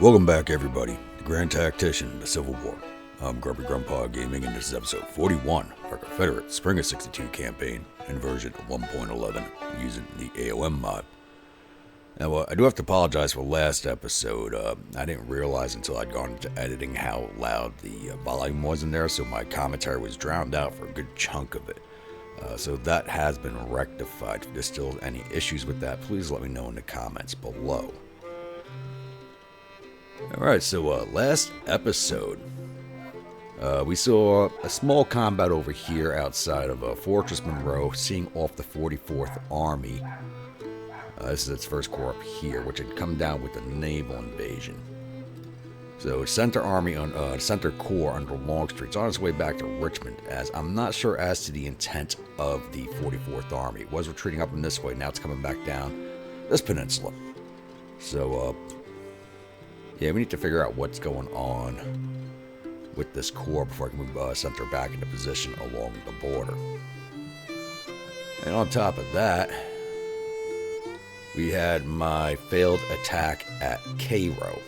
Welcome back, everybody. The Grand Tactician, the Civil War. I'm Grumpy Grandpa Gaming, and this is episode 41 of our Confederate Spring of 62 campaign in version 1.11 using the A.O.M Mod. Now, I do have to apologize for last episode. I didn't realize until I'd gone into editing how loud the volume was in there, so my commentary was drowned out for a good chunk of it. So that has been rectified. If there's still any issues with that, please let me know in the comments below. Alright, so last episode, we saw a small combat over here outside of Fortress Monroe, seeing off the 44th Army. This is its first corps up here, which had come down with the naval invasion. So Center Corps under Longstreet's on its way back to Richmond, as I'm not sure as to the intent of the 44th Army. It was retreating up in this way, now it's coming back down this peninsula. So, yeah, we need to figure out what's going on with this corps before I can move Center back into position along the border. And on top of that, we had my failed attack at Cairo.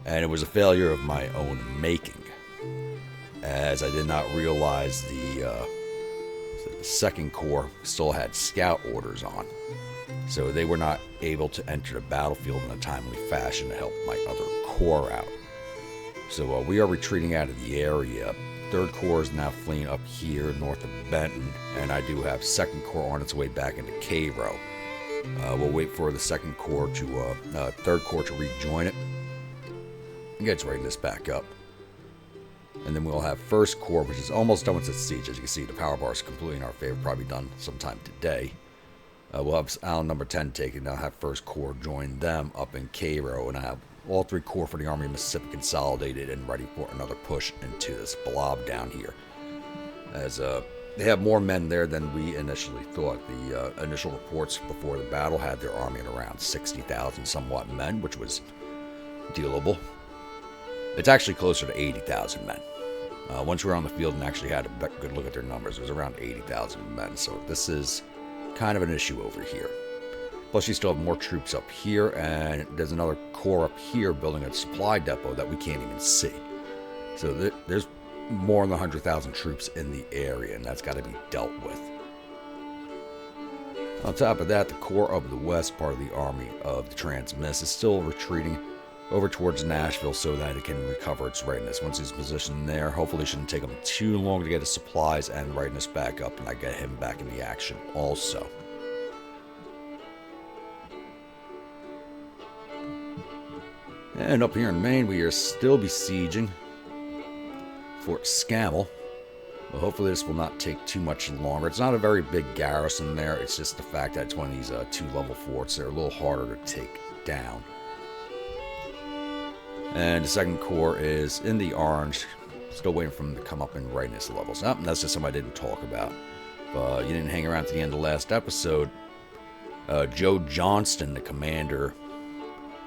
And it was a failure of my own making, as I did not realize the Second Corps still had scout orders on. So they were not able to enter the battlefield in a timely fashion to help my other corps out. So we are retreating out of the area. Third Corps is now fleeing up here north of Benton, and I do have Second Corps on its way back into Cairo. We'll wait for the Third Corps to rejoin it and get ready this back up. And then we'll have First Corps, which is almost done with its siege. As you can see, the power bar is completely in our favor, probably done sometime today. We'll have Island number 10 taken. I'll have First Corps join them up in Cairo, and I have all three corps for the Army of Mississippi consolidated and ready for another push into this blob down here. As they have more men there than we initially thought. The initial reports before the battle had their army at around 60,000 somewhat men, which was dealable. It's actually closer to 80,000 men. Once we were on the field and actually had a good look at their numbers, it was around 80,000 men. So this is kind of an issue over here. Plus, you still have more troops up here, and there's another corps up here building a supply depot that we can't even see. So there's more than 100,000 troops in the area, and that's got to be dealt with. On top of that, the Corps of the West, part of the Army of the Trans-Miss, is still retreating over towards Nashville so that it can recover its readiness. Once he's positioned there, hopefully it shouldn't take him too long to get his supplies and readiness back up, and I get him back in the action also. And up here in Maine, we are still besieging Fort Scammell. Well, hopefully this will not take too much longer. It's not a very big garrison there. It's just the fact that it's one of these two-level forts. They're a little harder to take down. And the Second Corps is in the orange. Still waiting for them to come up in readiness levels. Oh, that's just something I didn't talk about. But you didn't hang around to the end of the last episode. Joe Johnston, the commander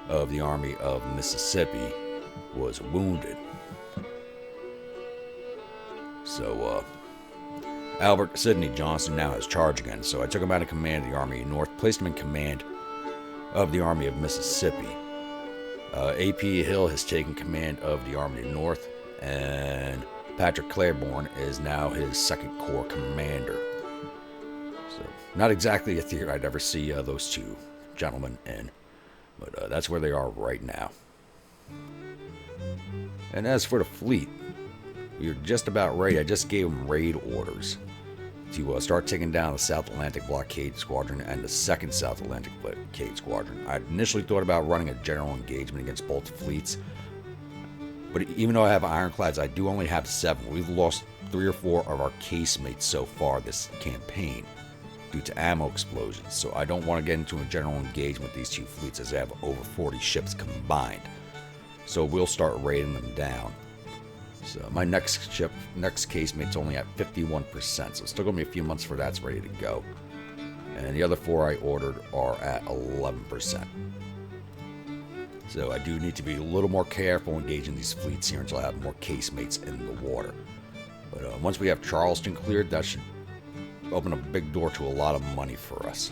of the Army of Mississippi, was wounded. So, Albert Sidney Johnston now has charge again. So I took him out of command of the Army of North, placed him in command of the Army of Mississippi. A.P. Hill has taken command of the Army of North, and Patrick Claiborne is now his Second Corps commander. So, not exactly a theater I'd ever see those two gentlemen in, but that's where they are right now. And as for the fleet, we are just about ready. I just gave them raid orders to start taking down the South Atlantic Blockade Squadron and the 2nd South Atlantic Blockade Squadron. I initially thought about running a general engagement against both fleets, but even though I have ironclads, I do only have 7. We've lost 3 or 4 of our casemates so far this campaign due to ammo explosions, so I don't want to get into a general engagement with these two fleets, as they have over 40 ships combined. So we'll start raiding them down. So my next casemate's only at 51%, so it's still going to be a few months for that's ready to go. And the other 4 I ordered are at 11%. So I do need to be a little more careful engaging these fleets here until I have more casemates in the water. But once we have Charleston cleared, that should open a big door to a lot of money for us.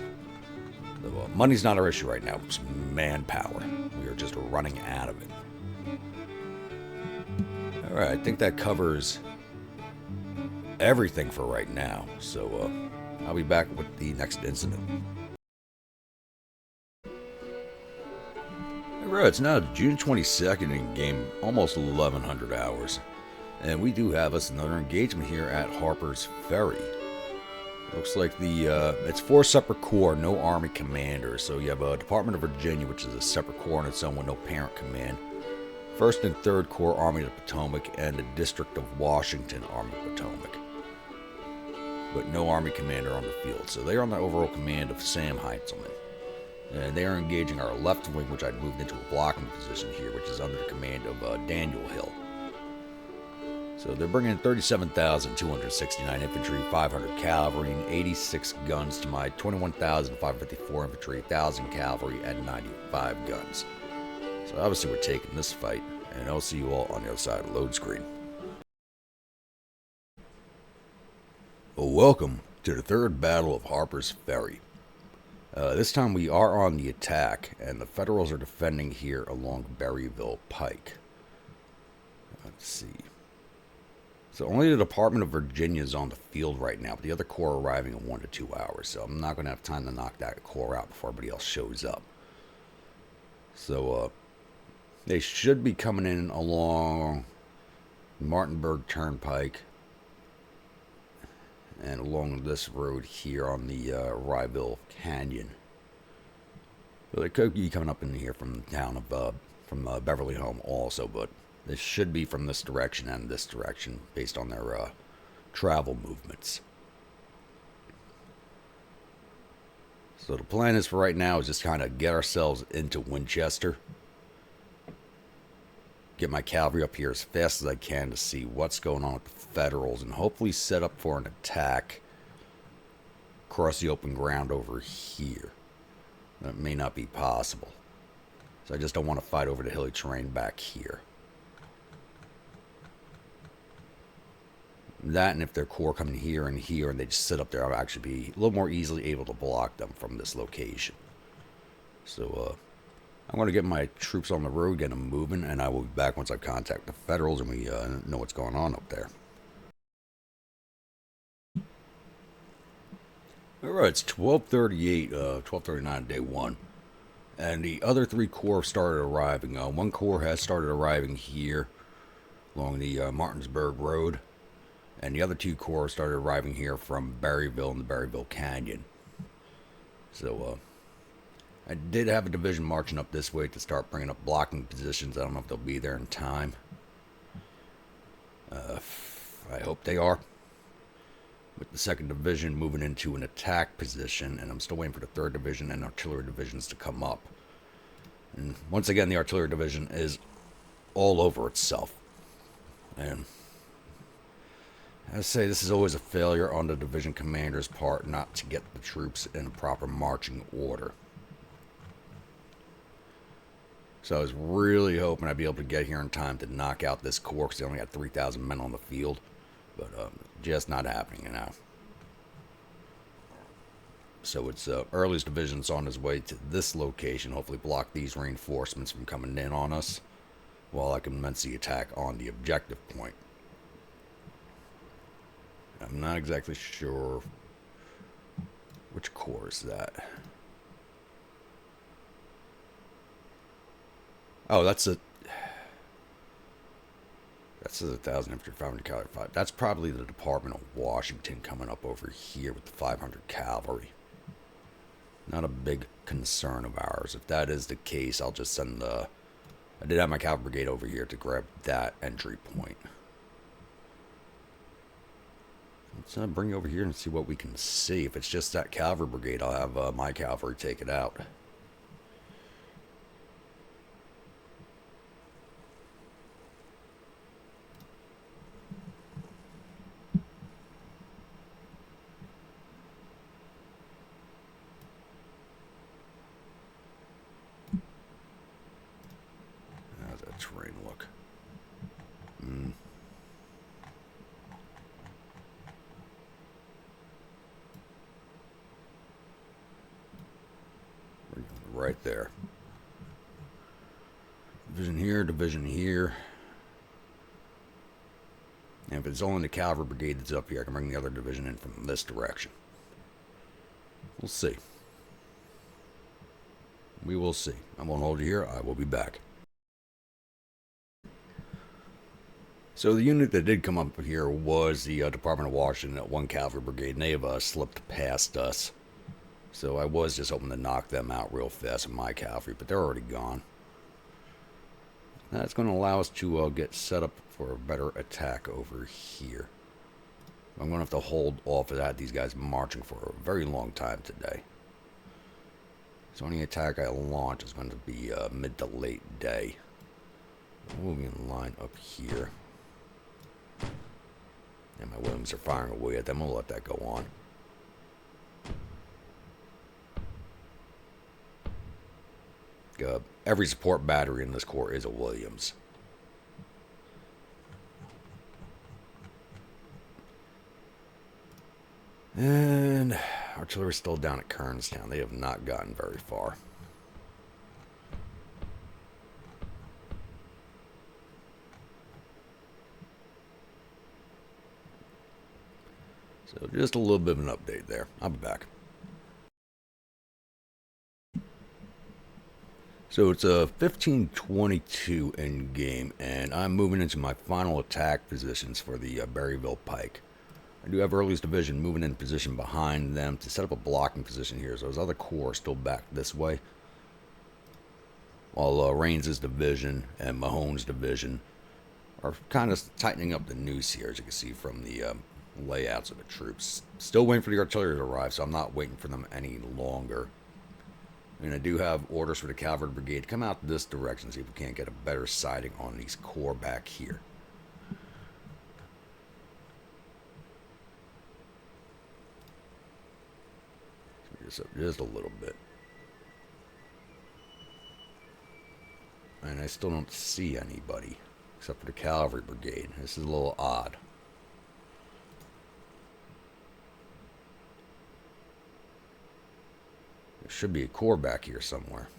Money's not our issue right now. It's manpower. We are just running out of it. Alright, I think that covers everything for right now. So, I'll be back with the next incident. Alright, it's now June 22nd in game, almost 1100 hours. And we do have us another engagement here at Harpers Ferry. Looks like it's 4 separate corps, no Army commander. So you have a Department of Virginia, which is a separate corps on its own with no parent command. 1st and 3rd Corps, Army of the Potomac, and the District of Washington, Army of the Potomac. But no Army commander on the field. So they are on the overall command of Sam Heintzelman. And they are engaging our left wing, which I'd moved into a blocking position here, which is under the command of Daniel Hill. So they're bringing in 37,269 infantry, 500 cavalry, and 86 guns to my 21,554 infantry, 1,000 cavalry, and 95 guns. So obviously we're taking this fight, and I'll see you all on the other side of the load screen. Well, welcome to the 3rd Battle of Harpers Ferry. This time we are on the attack, and the Federals are defending here along Berryville Pike. Let's see. So only the Department of Virginia is on the field right now, but the other corps are arriving in 1 to 2 hours, so I'm not going to have time to knock that corps out before everybody else shows up. So, they should be coming in along Martinburg Turnpike and along this road here on the Ryville Canyon. So they could be coming up in here from the town of Beverly Home also, but this should be from this direction and this direction based on their travel movements. So the plan is for right now is just kind of get ourselves into Winchester. Get my cavalry up here as fast as I can to see what's going on with the Federals and hopefully set up for an attack across the open ground over here. That may not be possible. So I just don't want to fight over the hilly terrain back here. That, and if their corps come in here and here and they just sit up there, I'll actually be a little more easily able to block them from this location. So, I'm going to get my troops on the road, get them moving, and I will be back once I contact the Federals and we know what's going on up there. Alright, it's 12:38, 12:39, day 1. And the other 3 corps started arriving. 1 corps has started arriving here along the Martinsburg Road. And the other 2 corps started arriving here from Berryville and the Berryville Canyon. So, I did have a division marching up this way to start bringing up blocking positions. I don't know if they'll be there in time. I hope they are. With the 2nd Division moving into an attack position, and I'm still waiting for the 3rd Division and artillery divisions to come up. And once again, the artillery division is all over itself. And I say this is always a failure on the division commander's part not to get the troops in a proper marching order. So I was really hoping I'd be able to get here in time to knock out this corps because they only got 3,000 men on the field. But just not happening now. So it's Early's division's on his way to this location. Hopefully block these reinforcements from coming in on us while I commence the attack on the objective point. I'm not exactly sure which corps is that. Oh, that's a... That says 1,000 infantry, 500 cavalry. That's probably the Department of Washington coming up over here with the 500 cavalry. Not a big concern of ours. If that is the case, I'll just send the... I did have my cavalry brigade over here to grab that entry point. Let's bring you over here and see what we can see. If it's just that cavalry brigade, I'll have my cavalry take it out. How's that terrain look? there. Division here, division here. And if it's only the cavalry brigade that's up here, I can bring the other division in from this direction. We'll see. We will see. I won't hold you here. I will be back. So the unit that did come up here was the Department of Washington at 1 Cavalry Brigade, and they have slipped past us. So I was just hoping to knock them out real fast with my cavalry, but they're already gone. That's going to allow us to get set up for a better attack over here. I'm going to have to hold off of that. These guys marching for a very long time today. So any attack I launch is going to be mid to late day. Moving in line up here. And my Williams are firing away at them. We'll let that go on. Every support battery in this corps is a Williams. And artillery's still down at Kernstown. They have not gotten very far. So just a little bit of an update there. I'll be back. So it's a 15:22 in game, and I'm moving into my final attack positions for the Berryville Pike. I do have Early's division moving in position behind them to set up a blocking position here, so those other corps are still back this way. While Raines' division and Mahone's division are kind of tightening up the noose here, as you can see from the layouts of the troops. Still waiting for the artillery to arrive, so I'm not waiting for them any longer. And I do have orders for the cavalry brigade to come out this direction, see if we can't get a better sighting on these corps back here. So just a little bit. And I still don't see anybody, except for the cavalry brigade. This is a little odd. There should be a corps back here somewhere.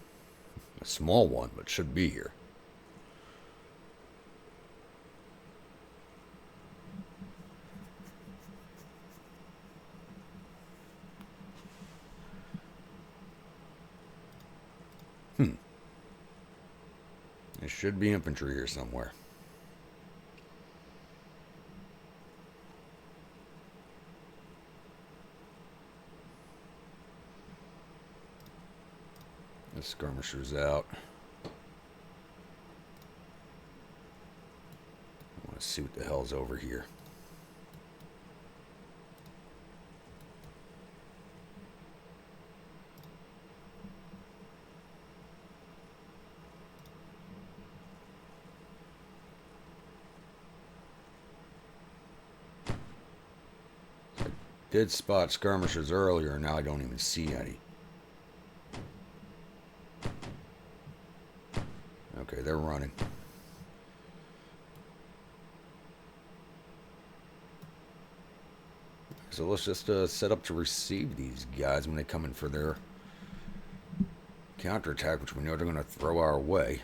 A small one, but should be here. There should be infantry here somewhere. The skirmishers out. I want to see what the hell's over here. Did spot skirmishers earlier, now I don't even see any. Okay, they're running. So let's just set up to receive these guys when they come in for their counterattack, which we know they're going to throw our way.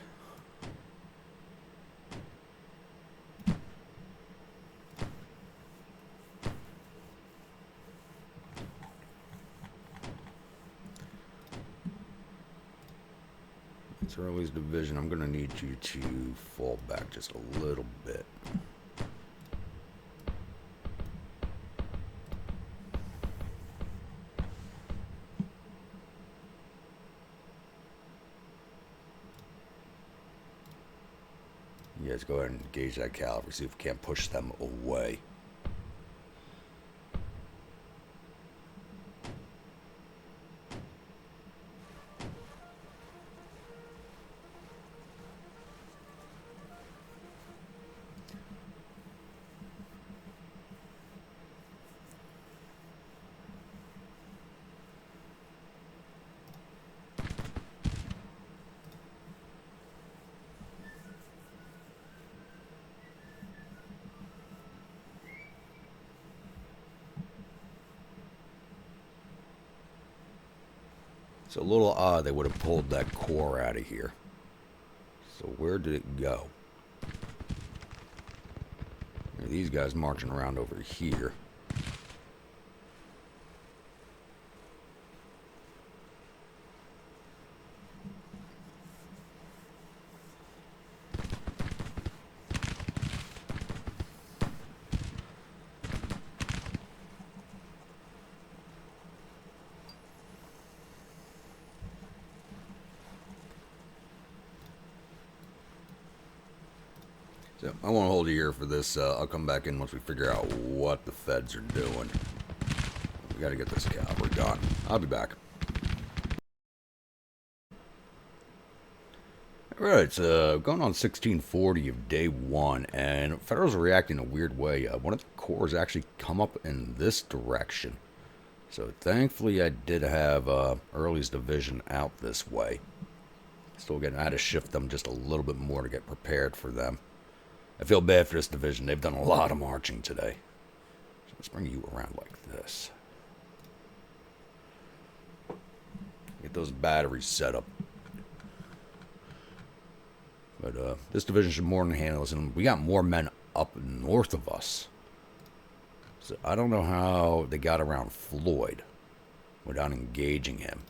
Early's division, I'm going to need you to fall back just a little bit. You guys go ahead and engage that cavalry, see if we can't push them away. It's a little odd they would have pulled that core out of here. So where did it go? There are these guys marching around over here. So I won't hold you here for this. I'll come back in once we figure out what the feds are doing. We got to get this cavalry done. I'll be back. Alright, it's going on 1640 of day one, and Federals are reacting in a weird way. One of the corps actually come up in this direction. So thankfully I did have Early's division out this way. Still I had to shift them just a little bit more to get prepared for them. I feel bad for this division. They've done a lot of marching today. So let's bring you around like this. Get those batteries set up. But this division should more than handle this. And we got more men up north of us. So I don't know how they got around Floyd without engaging him.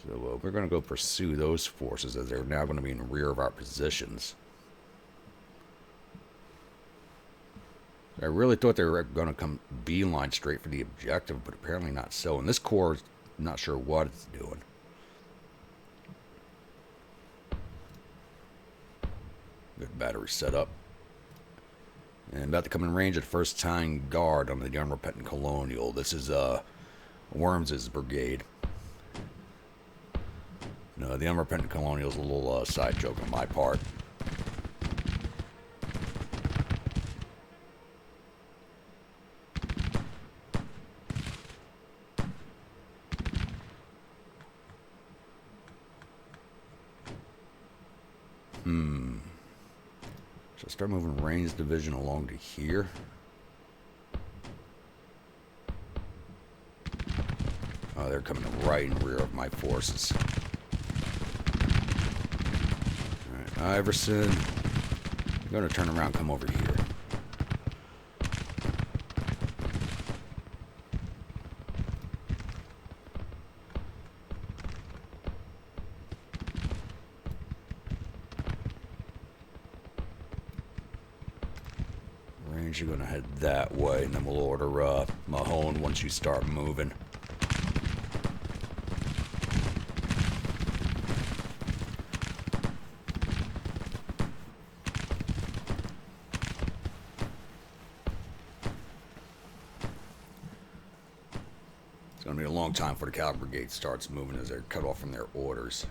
So we're going to go pursue those forces as they're now going to be in rear of our positions. I really thought they were going to come beeline straight for the objective, but apparently not so. And this corps is not sure what it's doing. Good battery set up. And about to come in range at first time guard on the unrepentant colonial. This is Worms's brigade. No, the unrepentant colonial is a little side joke on my part. Should I start moving Rain's division along to here? Oh, they're coming right in rear of my forces. Alright, Iverson. I'm going to turn around and come over here. Range, you're going to head that way, and then we'll order Mahone once you start moving. It's going to be a long time before the Cavalry Brigade starts moving as they're cut off from their orders.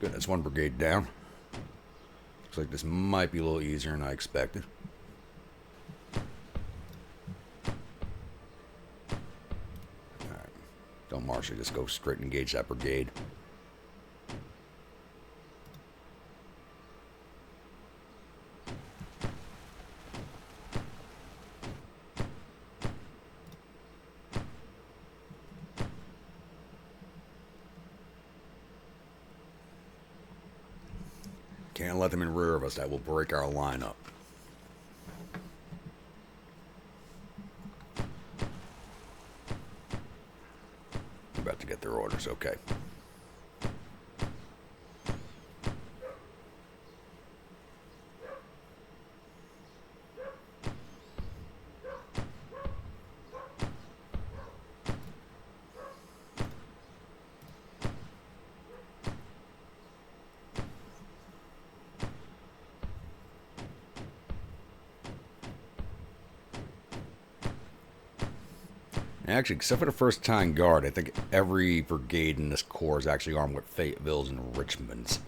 Good, that's one brigade down. Looks like this might be a little easier than I expected. Alright. Don't march, just go straight and engage that brigade. Can't let them in rear of us. That will break our line up. We're about to get their orders, okay. Actually, except for the first time guard, I think every brigade in this corps is actually armed with Fayettevilles and Richmonds.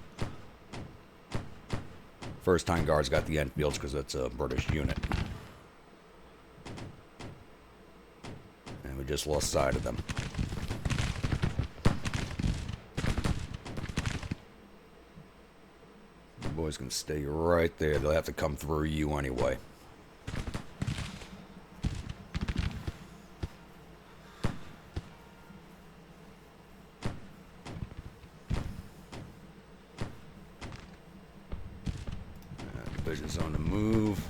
First time guards got the Enfields because that's a British unit. And we just lost sight of them. The boys can stay right there. They'll have to come through you anyway. division's on the move.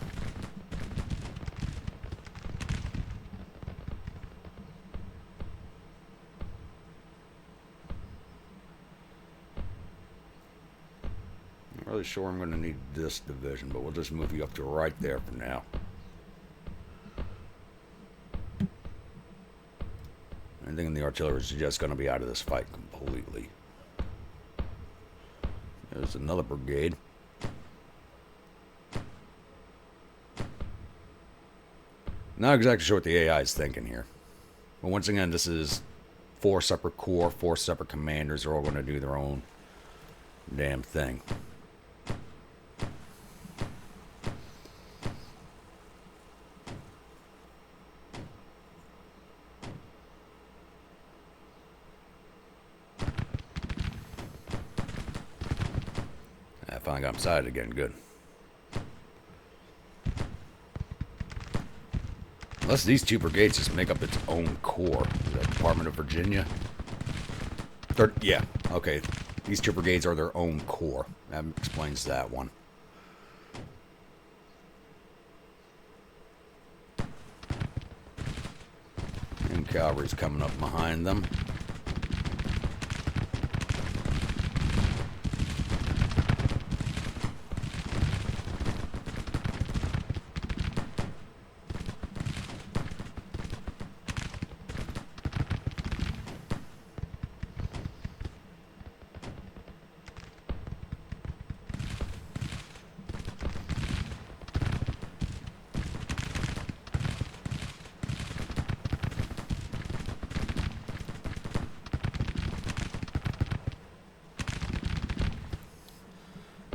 Not really sure I'm going to need this division, but we'll just move you up to right there for now. Anything in the artillery is just going to be out of this fight completely. There's another brigade. Not exactly sure what the AI is thinking here. But once again, this is 4 separate corps, 4 separate commanders. They're all going to do their own damn thing. I finally got inside again. Good. Unless these 2 brigades just make up its own corps. Is that Department of Virginia? Yeah, okay. These 2 brigades are their own corps. That explains that one. And cavalry's coming up behind them.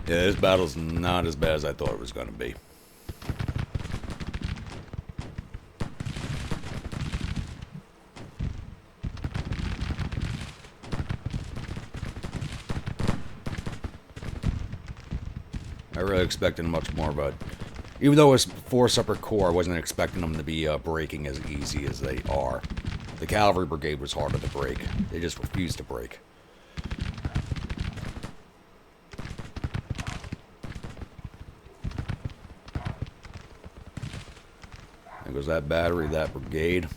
Yeah, this battle's not as bad as I thought it was going to be. I really expected much more, but even though it's 4 separate corps, I wasn't expecting them to be breaking as easy as they are. The cavalry brigade was harder to break. They just refused to break. There goes that battery, that brigade.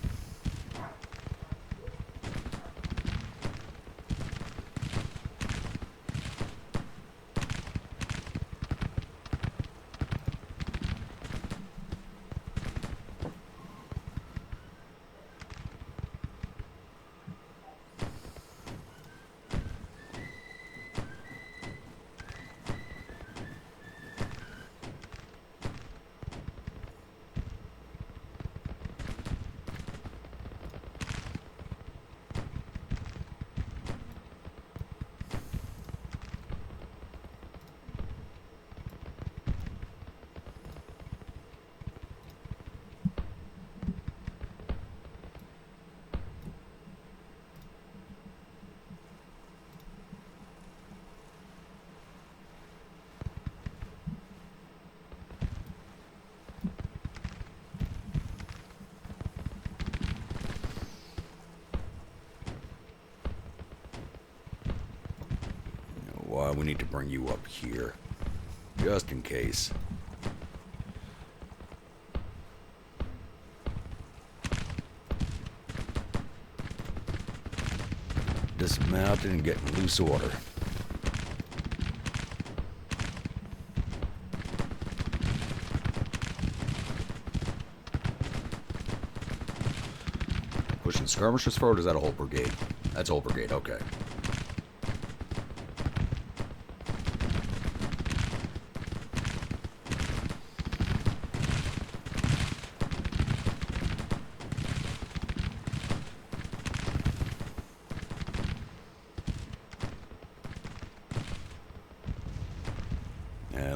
We need to bring you up here, just in case. Dismounting and getting loose order. Pushing skirmishers forward, or is that a whole brigade? That's a whole brigade, okay.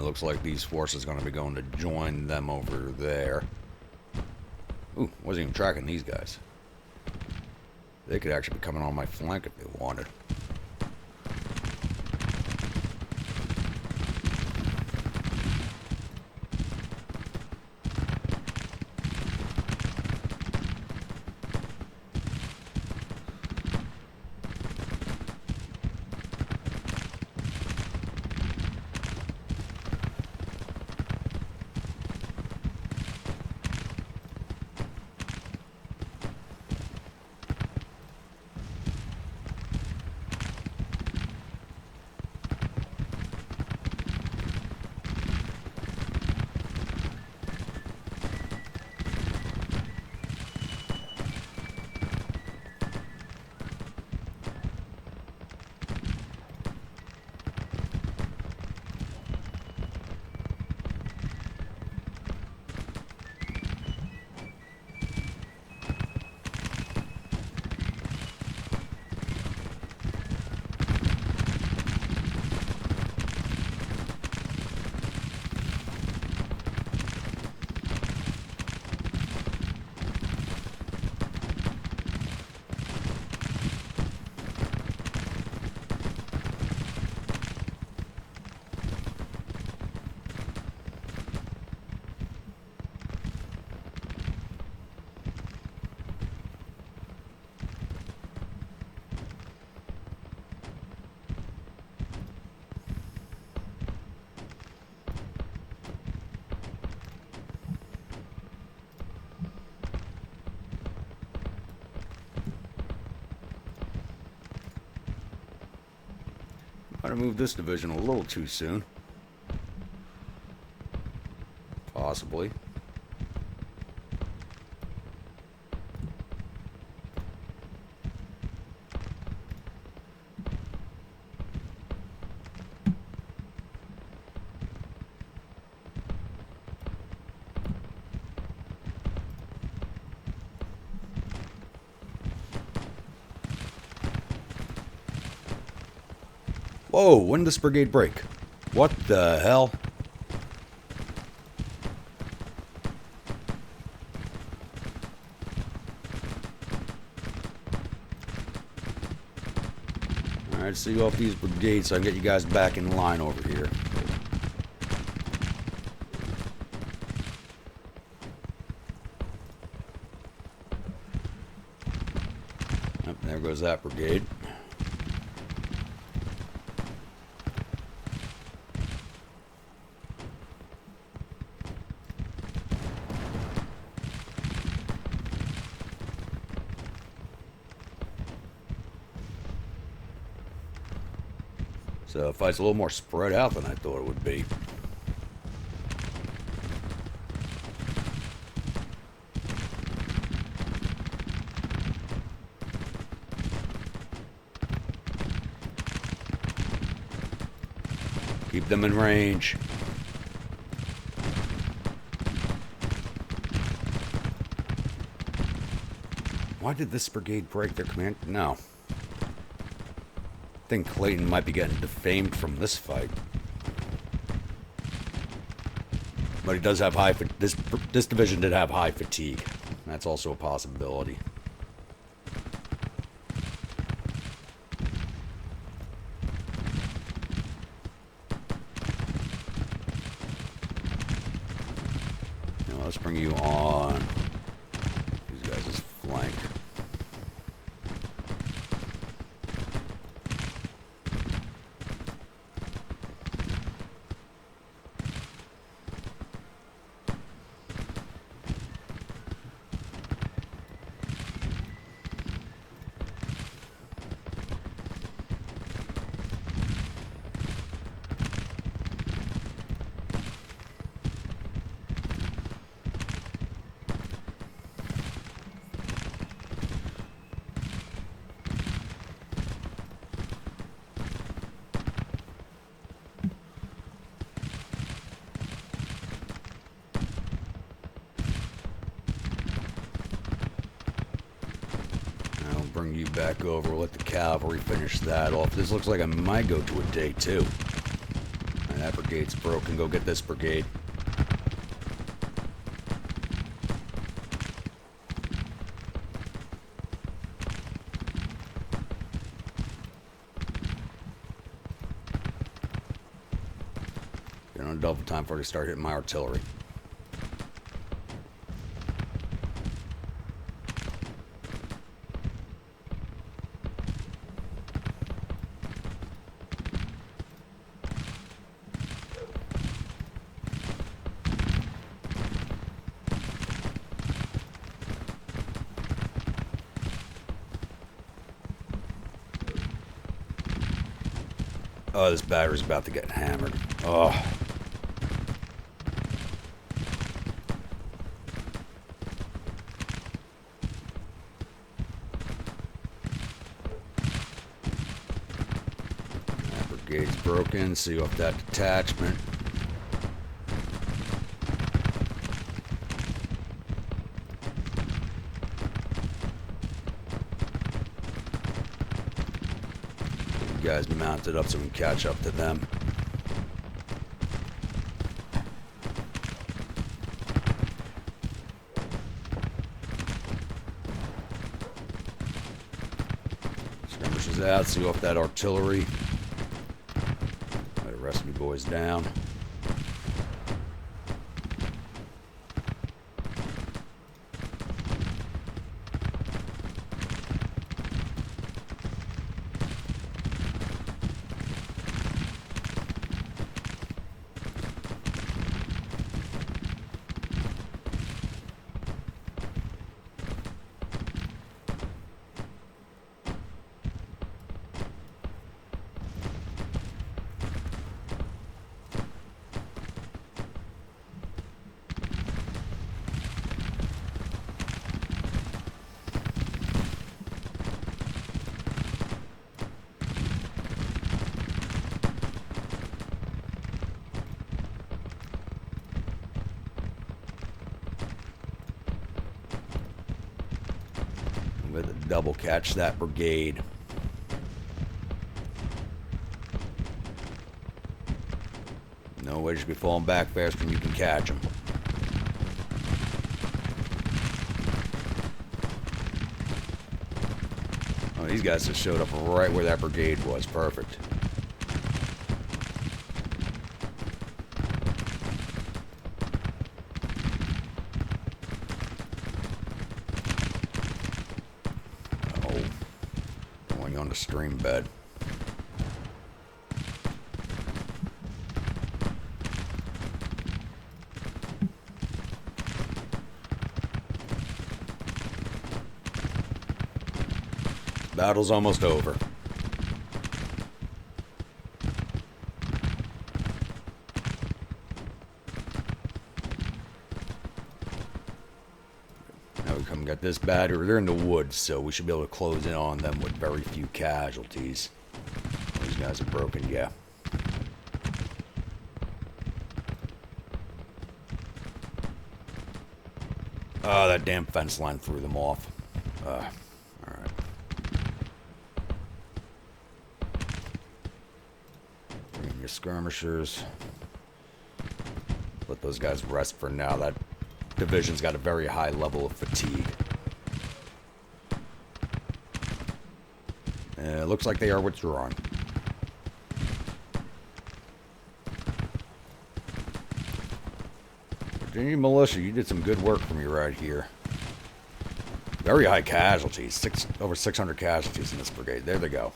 Looks like these forces are going to be going to join them over there. Ooh, wasn't even tracking these guys. They could actually be coming on my flank if they wanted. Might have moved this division a little too soon. Possibly. Whoa, when did this brigade break? What the hell? Alright, see you off these brigades so I can get you guys back in line over here. Yep, there goes that brigade. So the fight's a little more spread out than I thought it would be. Keep them in range. Why did this brigade break their command? No. I think Clayton might be getting defamed from this fight. But he does have high... This division did have high fatigue. That's also a possibility. Now let's bring you on these guys' flank. Bring you back over. We'll let the cavalry finish that off. This looks like I might go to a day two. And that brigade's broken. Go get this brigade. Get on double time before I start hitting my artillery. Oh, this battery's about to get hammered. Oh. That brigade's broken. See off that detachment. Guys mounted up so we can catch up to them. Skirmishers out, see off that artillery. Let the rest of you boys down. double catch that brigade. No way, should be falling back faster than you can catch them. Oh, these guys just showed up right where that brigade was. Perfect. Oh, going on the stream bed. Battle's almost over. Now we come got this battery. They're in the woods, so we should be able to close in on them with very few casualties. These guys are broken, yeah. Oh, that damn fence line threw them off. Alright. Bring in your skirmishers. Let those guys rest for now. That division's got a very high level of fatigue. It looks like they are withdrawing. Virginia Militia, you did some good work for me right here. Very high casualties. Over 600 casualties in this brigade. There they go.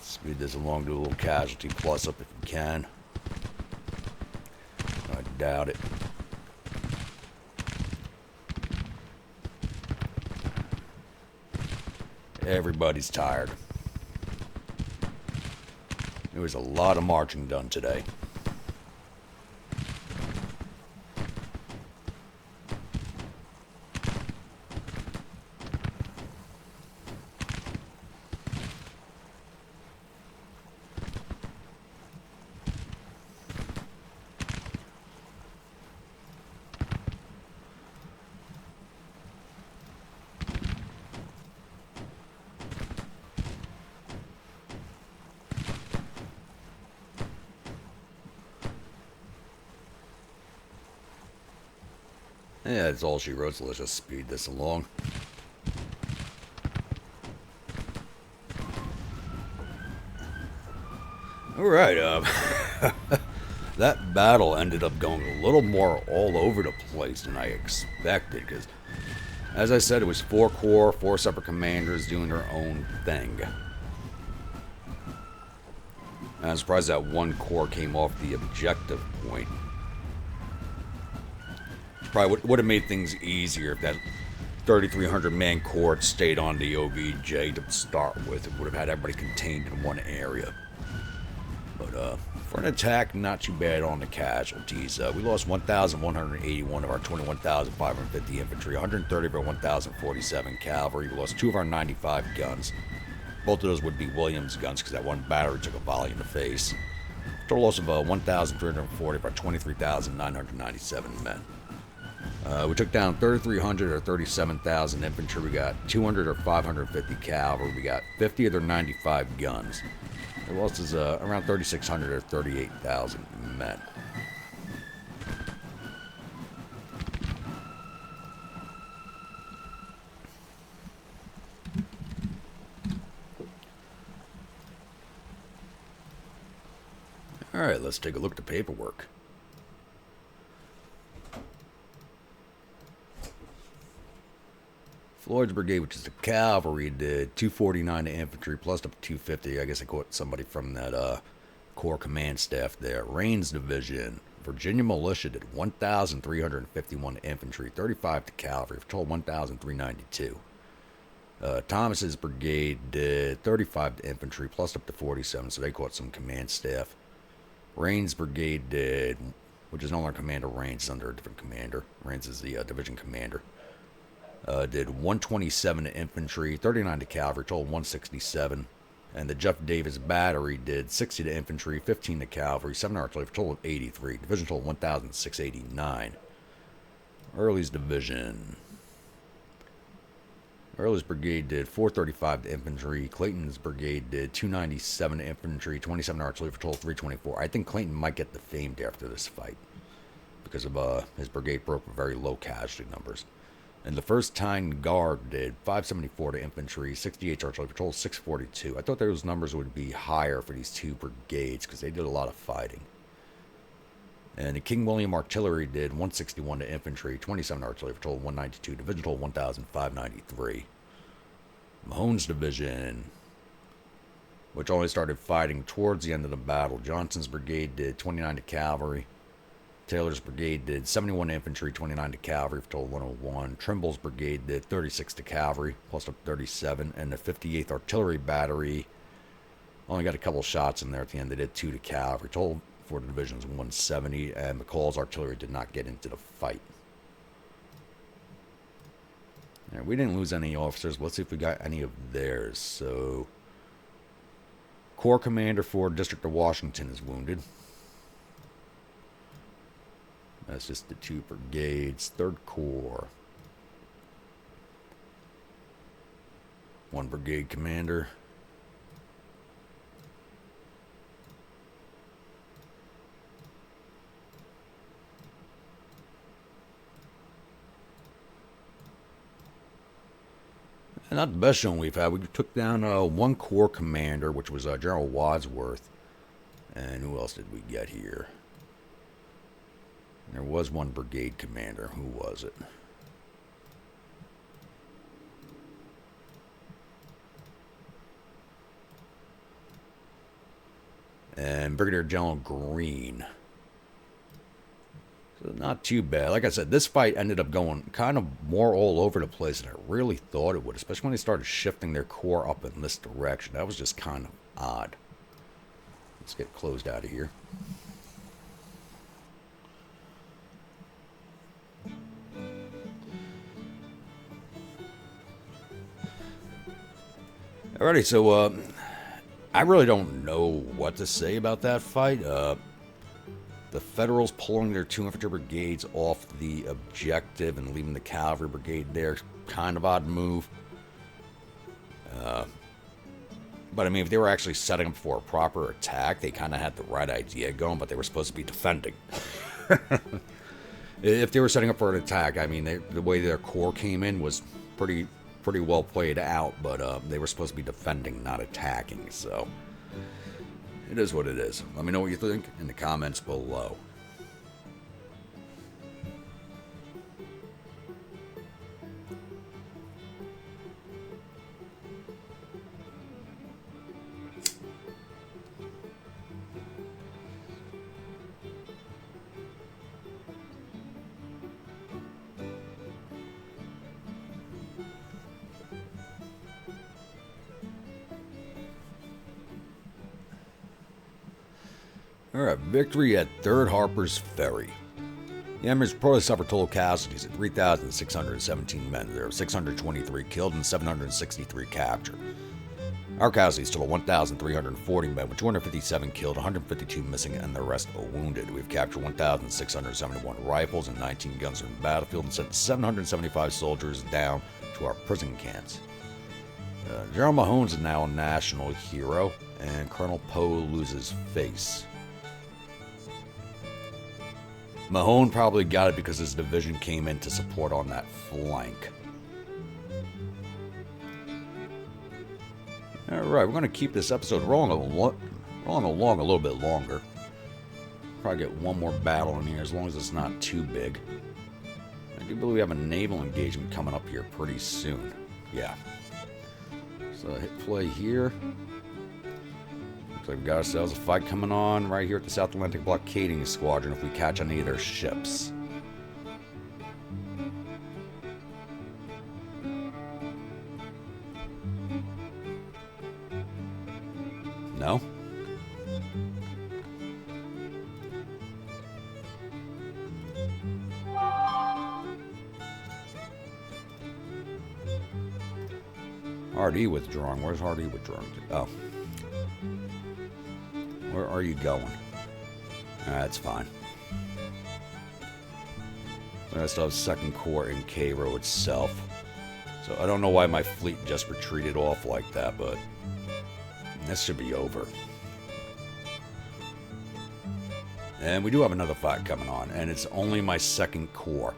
Speed this along, do a little casualty plus up if you can. I doubt it. Everybody's tired. There was a lot of marching done today. Yeah, that's all she wrote, so let's just speed this along. Alright, that battle ended up going a little more all over the place than I expected, because, as I said, it was 4 corps, 4 separate commanders doing their own thing. I'm surprised that 1 corps came off the objective point. Probably would have made things easier if that 3,300 man corps stayed on the OBJ to start with. It would have had everybody contained in one area. But for an attack, not too bad on the casualties. We lost 1,181 of our 21,550 infantry, 130 of our 1,047 cavalry. We lost 2 of our 95 guns. Both of those would be Williams guns because that one battery took a volley in the face. Total loss of 1,340 of our 23,997 men. We took down 3,300 or 37,000 infantry. We got 200 or 550 cavalry. We got 50 of their 95 guns. The loss is around 3,600 or 38,000 men. All right, let's take a look at the paperwork. Floyd's brigade, which is the cavalry, did 249 to infantry, plus up to 250. I guess I caught somebody from that corps command staff there. Rains division, Virginia militia did 1,351 to infantry, 35 to cavalry, for a total 1,392. Thomas's brigade did 35 to infantry, plus up to 47, so they caught some command staff. Rains brigade did, which is no longer Commander Rains, is under a different commander. Rains is the division commander. Did 127 to infantry, 39 to cavalry, total 167. And the Jeff Davis battery did 60 to infantry, 15 to cavalry, 7 artillery, for a total of 83. Division total 1,689. Early's division Hurley's brigade did 435 to infantry. Clayton's brigade did 297 to infantry, 27 artillery for total 324. I think Clayton might get defamed after this fight because of his brigade broke with very low casualty numbers. And the 1st Tyne Guard did 574 to infantry, 68 artillery for total 642. I thought those numbers would be higher for these two brigades because they did a lot of fighting. And the King William Artillery did 161 to infantry, 27 artillery for total 192, division total 1,593. Mahone's division, which only started fighting towards the end of the battle. Johnson's brigade did 29 to cavalry. Taylor's brigade did 71 to infantry, 29 to cavalry for total 101. Trimble's brigade did 36 to cavalry, plus up 37. And the 58th Artillery Battery only got a couple shots in there at the end. They did 2 to cavalry. Total for the divisions 170. And McCall's artillery did not get into the fight. Right, we didn't lose any officers. Let's see if we got any of theirs. So, Corps Commander for District of Washington is wounded. That's just the 2 brigades. 3rd Corps. 1 brigade commander. And not the best showing we've had. We took down 1 Corps commander, which was General Wadsworth. And who else did we get here? There was 1 brigade commander. Who was it? And Brigadier General Green. So not too bad. Like I said, this fight ended up going kind of more all over the place than I really thought it would, especially when they started shifting their corps up in this direction. That was just kind of odd. Let's get closed out of here. Alrighty, so I really don't know what to say about that fight. The Federals pulling their 2 infantry brigades off the objective and leaving the cavalry brigade there, kind of odd move. But I mean, if they were actually setting up for a proper attack, they kind of had the right idea going, but they were supposed to be defending. If they were setting up for an attack, I mean, the way their corps came in was pretty well played out, but they were supposed to be defending, not attacking, so it is what it is. Let me know what you think in the comments below. Alright, victory at 3rd Harpers Ferry. The enemies reportedly suffered total casualties at 3,617 men. There were 623 killed and 763 captured. Our casualties total 1,340 men, with 257 killed, 152 missing, and the rest are wounded. We've captured 1,671 rifles and 19 guns from the battlefield and sent 775 soldiers down to our prison camps. General Mahone's now a national hero, and Colonel Poe loses face. Mahone probably got it because his division came in to support on that flank. Alright, we're going to keep this episode rolling along a little bit longer. Probably get one more battle in here as long as it's not too big. I do believe we have a naval engagement coming up here pretty soon. Yeah. So hit play here. Looks like we got ourselves a fight coming on right here at the South Atlantic Blockading Squadron if we catch any of their ships. No? RD withdrawing. Where's RD withdrawing to? Oh. Where are you going? That's fine. I still have 2nd Corps in Cairo itself. So I don't know why my fleet just retreated off like that, but this should be over. And we do have another fight coming on, and it's only my second corps.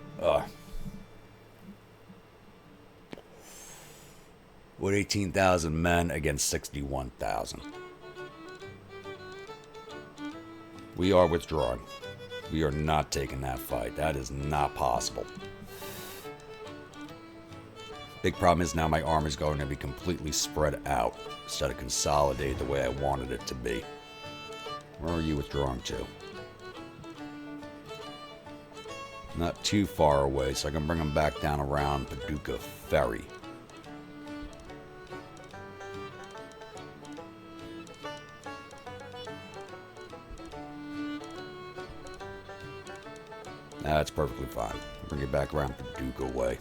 With 18,000 men against 61,000. We are withdrawing. We are not taking that fight. That is not possible. Big problem is now my army is going to be completely spread out instead of consolidated the way I wanted it to be. Where are you withdrawing to? Not too far away, so I can bring them back down around Paducah Ferry. That's perfectly fine. Bring it back around Paducah way.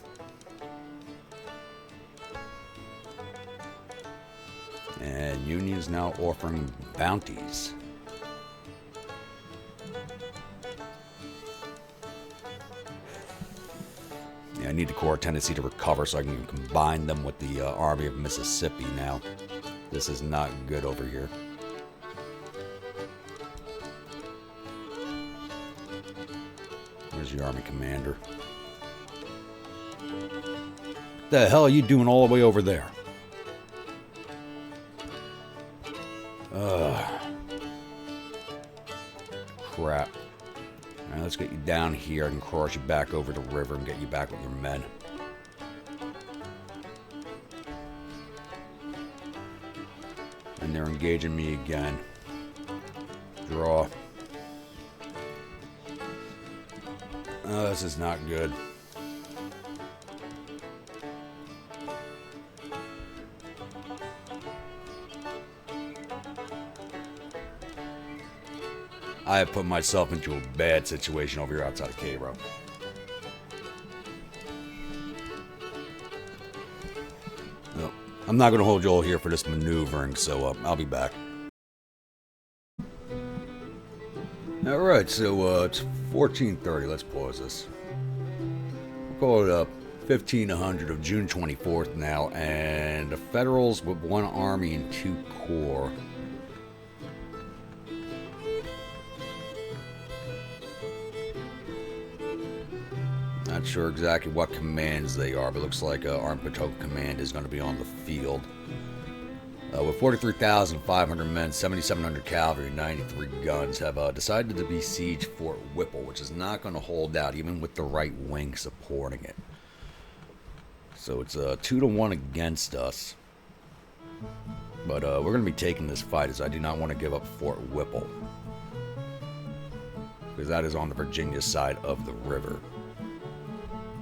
And Union is now offering bounties. Yeah, I need the Corps tendency to recover so I can combine them with the Army of Mississippi now. This is not good over here. Where's your Army commander? What the hell are you doing all the way over there? Crap. Alright, let's get you down here. I can cross you back over the river and get you back with your men. And they're engaging me again. Draw. Oh, this is not good. I have put myself into a bad situation over here outside of Cairo. Well, I'm not going to hold you all here for this maneuvering, so I'll be back. Alright, so it's 14:30. Let's pause this. We'll call it 1500 of June 24th now, and the Federals with 1 army and 2 corps. Not sure exactly what commands they are, but looks like Armed Potomac Command is going to be on the field. With 43,500 men, 7,700 cavalry, and 93 guns, have decided to besiege Fort Whipple, which is not going to hold out, even with the right wing supporting it. So it's 2-1 against us. But we're going to be taking this fight, as I do not want to give up Fort Whipple, because that is on the Virginia side of the river.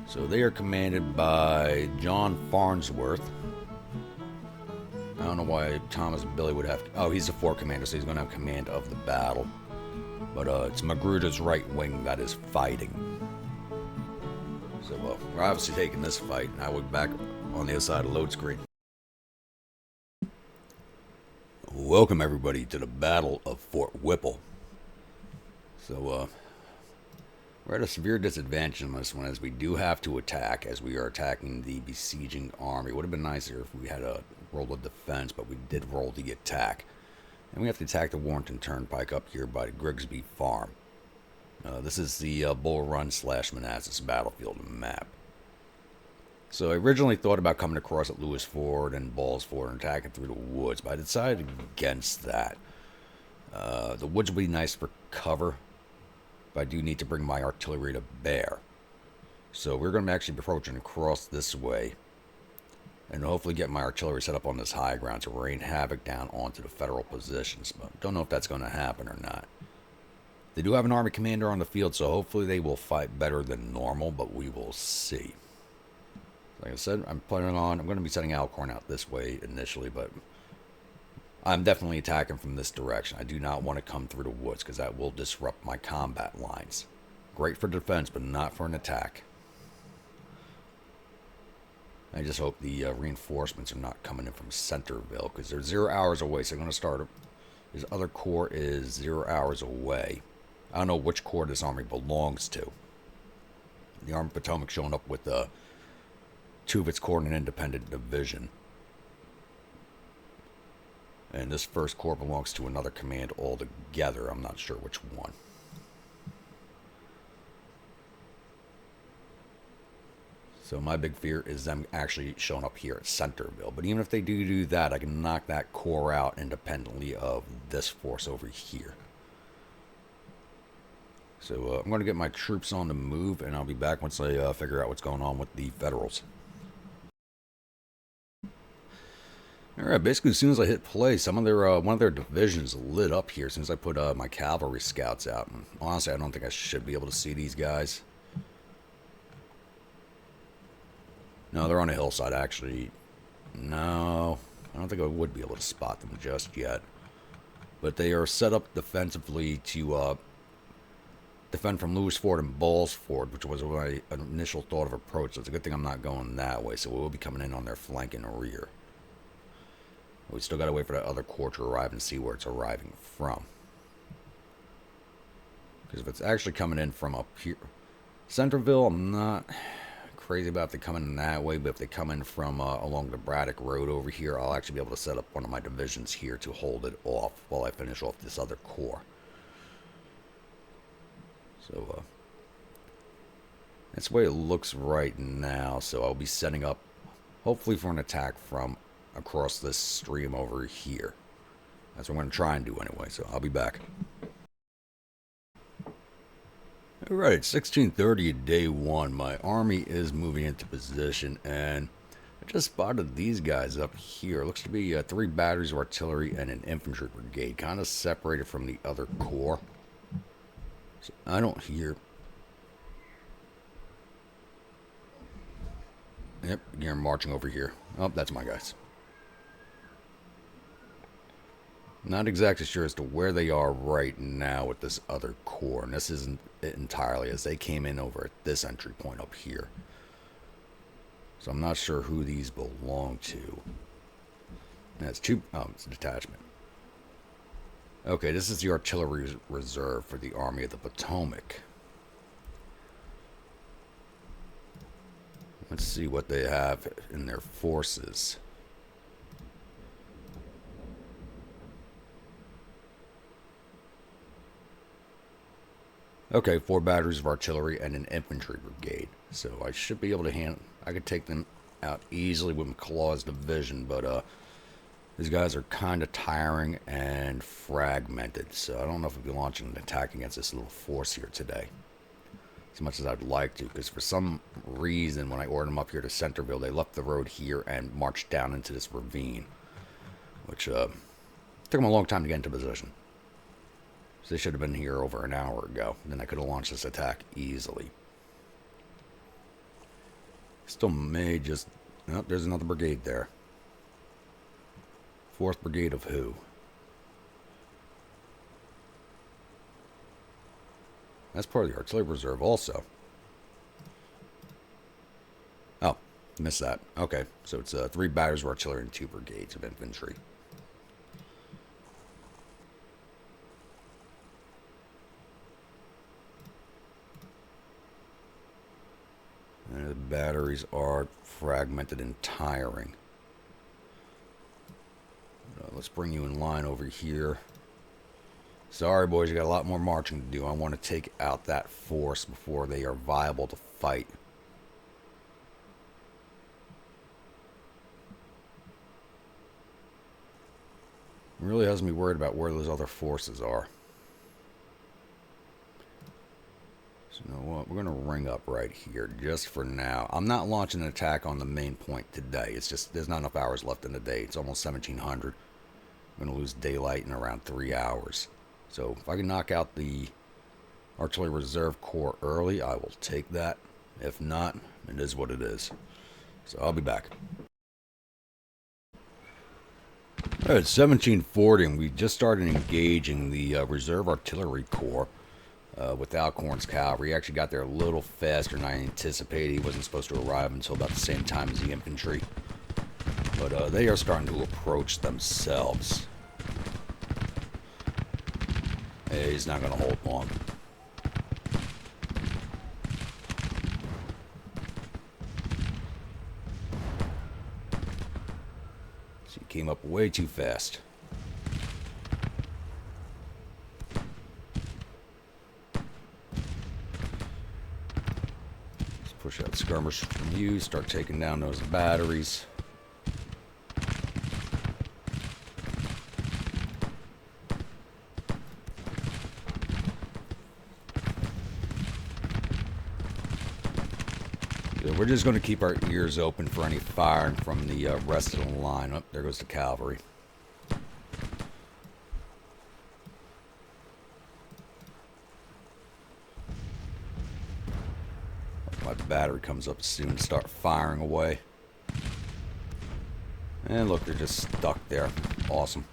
So they are commanded by John Farnsworth. I don't know why Thomas Billy would have to... Oh, he's the fort commander, so he's going to have command of the battle. But it's Magruder's right wing that is fighting. So we're obviously taking this fight. Now we're back on the other side of the load screen. Welcome, everybody, to the Battle of Fort Whipple. So, we're at a severe disadvantage on this one, as we do have to attack, as we are attacking the besieging army. It would have been nicer if we had a roll of defense, but we did roll the attack. And we have to attack the Warrenton Turnpike up here by the Grigsby Farm. This is the Bull Run / Manassas battlefield map. So I originally thought about coming across at Lewis Ford and Balls Ford and attacking through the woods, but I decided against that. The woods will be nice for cover, but I do need to bring my artillery to bear. So we're going to actually be approaching across this way, and hopefully get my artillery set up on this high ground to rain havoc down onto the Federal positions. But don't know if that's going to happen or not. They do have an army commander on the field, so hopefully they will fight better than normal, but we will see. Like I said, I'm going to be sending Alcorn out this way initially, but I'm definitely attacking from this direction. I do not want to come through the woods, because that will disrupt my combat lines. Great for defense, but not for an attack. I just hope the reinforcements are not coming in from Centreville, because they're 0 hours away, so they're going to start. His other corps is 0 hours away. I don't know which corps this army belongs to. The Army of Potomac showing up with two of its corps in an independent division. And this first corps belongs to another command altogether. I'm not sure which one. So my big fear is them actually showing up here at Centreville. But even if they do that, I can knock that corps out independently of this force over here. So I'm going to get my troops on the move, and I'll be back once I figure out what's going on with the Federals. Alright, basically as soon as I hit play, one of their divisions lit up here as soon as I put my cavalry scouts out. And honestly, I don't think I should be able to see these guys. No, they're on a hillside, actually. No, I don't think I would be able to spot them just yet. But they are set up defensively to defend from Lewis Ford and Balls Ford, which was my initial thought of approach. So it's a good thing I'm not going that way, so we'll be coming in on their flank and rear. We still got to wait for that other corps to arrive and see where it's arriving from. Because if it's actually coming in from up here... Centreville, I'm not crazy about if they come in that way, but if they come in from along the Braddock Road over here, I'll actually be able to set up one of my divisions here to hold it off while I finish off this other corps. So, that's the way it looks right now. So I'll be setting up, hopefully, for an attack from across this stream over here. That's what I'm going to try and do anyway, so I'll be back. Alright, 1630 day one. My army is moving into position, and I just spotted these guys up here. Looks to be 3 batteries of artillery and an infantry brigade, kind of separated from the other corps. So I don't hear... Yep, you're marching over here. Oh, that's my guys. Not exactly sure as to where they are right now with this other corps. And this isn't it entirely, as they came in over at this entry point up here. So I'm not sure who these belong to. That's it's a detachment. Okay, this is the artillery reserve for the Army of the Potomac. Let's see what they have in their forces. Okay, 4 batteries of artillery and an infantry brigade. So I should be able to I could take them out easily with McClaw's division, but these guys are kind of tiring and fragmented. So I don't know if we'll be launching an attack against this little force here today, as much as I'd like to, because for some reason when I ordered them up here to Centreville, they left the road here and marched down into this ravine, which took them a long time to get into position. So they should have been here over an hour ago. Then I could have launched this attack easily. Still may just... Oh, there's another brigade there. 4th Brigade of who? That's part of the artillery reserve also. Oh, missed that. Okay, so it's 3 batteries of artillery and 2 brigades of infantry. And the batteries are fragmented and tiring. Let's bring you in line over here. Sorry, boys, you got a lot more marching to do. I want to take out that force before they are viable to fight. It really has me worried about where those other forces are. So you know what? We're going to ring up right here just for now. I'm not launching an attack on the main point today. It's just there's not enough hours left in the day. It's almost 1700. I'm going to lose daylight in around 3 hours. So if I can knock out the Artillery Reserve Corps early, I will take that. If not, it is what it is. So I'll be back. Alright, it's 1740, and we just started engaging the Reserve Artillery Corps with Alcorn's cavalry. He actually got there a little faster than I anticipated. He wasn't supposed to arrive until about the same time as the infantry. But they are starting to approach themselves. Hey, he's not going to hold long. She came up way too fast. Let's push out skirmishers from you. Start taking down those batteries. We're just going to keep our ears open for any firing from the rest of the line. Oh, there goes the cavalry. My battery comes up soon to start firing away. And look, they're just stuck there. Awesome.